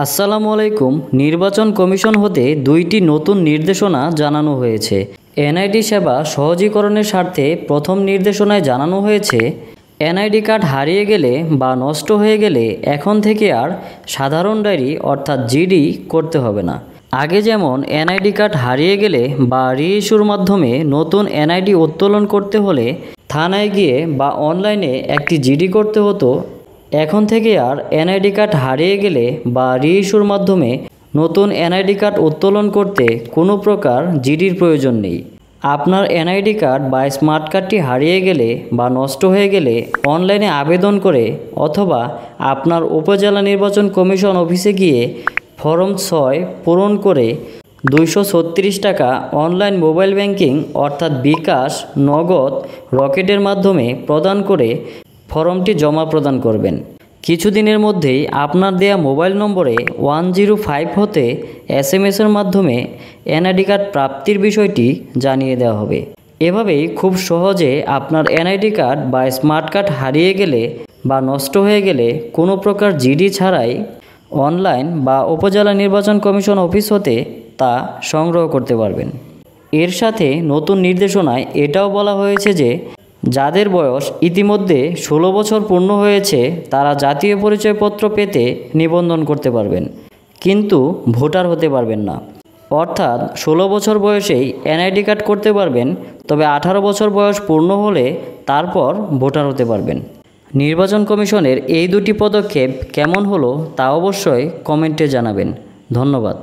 আসসালামু আলাইকুম। নির্বাচন কমিশন হতে দুইটি নতুন নির্দেশনা জানানো হয়েছে। এনআইডি সেবা সহজীকরণের স্বার্থে প্রথম নির্দেশনায় জানানো হয়েছে, এনআইডি কার্ড হারিয়ে গেলে বা নষ্ট হয়ে গেলে এখন থেকে আর সাধারণ ডায়েরি অর্থাৎ জিডি করতে হবে না। আগে যেমন এনআইডি কার্ড হারিয়ে গেলে বা রিইস্যুর মাধ্যমে নতুন এনআইডি উত্তোলন করতে হলে থানায় গিয়ে বা অনলাইনে একটি জিডি করতে হতো, এখন থেকে আর এনআইডি কার্ড হারিয়ে গেলে বা রিইস্যুর মাধ্যমে নতুন এনআইডি কার্ড উত্তোলন করতে কোনো প্রকার জিডির প্রয়োজন নেই। আপনার এনআইডি কার্ড বা স্মার্ট কার্ডটি হারিয়ে গেলে বা নষ্ট হয়ে গেলে অনলাইনে আবেদন করে অথবা আপনার উপজেলা নির্বাচন কমিশন অফিসে গিয়ে ফরম 6 পূরণ করে 236 টাকা অনলাইন মোবাইল ব্যাংকিং অর্থাৎ বিকাশ, নগদ, রকেটের মাধ্যমে প্রদান করে ফর্মটি জমা প্রদান করবেন। কিছুদিনের মধ্যেই আপনার দেয়া মোবাইল নম্বরে 105 হতে SMS-এর মাধ্যমে এনআইডি কার্ড প্রাপ্তির বিষয়টি জানিয়ে দেওয়া হবে। এভাবেই খুব সহজে আপনার এনআইডি কার্ড বা স্মার্ট কার্ড হারিয়ে গেলে বা নষ্ট হয়ে গেলে কোনো প্রকার জিডি ছাড়াই অনলাইন বা উপজেলা নির্বাচন কমিশন অফিস হতে তা সংগ্রহ করতে পারবেন। এর সাথে নতুন নির্দেশনায় এটাও বলা হয়েছে যে যাদের বয়স ইতিমধ্যে 16 বছর পূর্ণ হয়েছে তারা জাতীয় পরিচয়পত্র পেতে নিবন্ধন করতে পারবেন, কিন্তু ভোটার হতে পারবেন না। অর্থাৎ 16 বছর বয়সেই এনআইডি কার্ড করতে পারবেন, তবে 18 বছর বয়স পূর্ণ হলে তারপর ভোটার হতে পারবেন। নির্বাচন কমিশনের এই দুটি পদক্ষেপ কেমন হলো তা অবশ্যই কমেন্টে জানাবেন। ধন্যবাদ।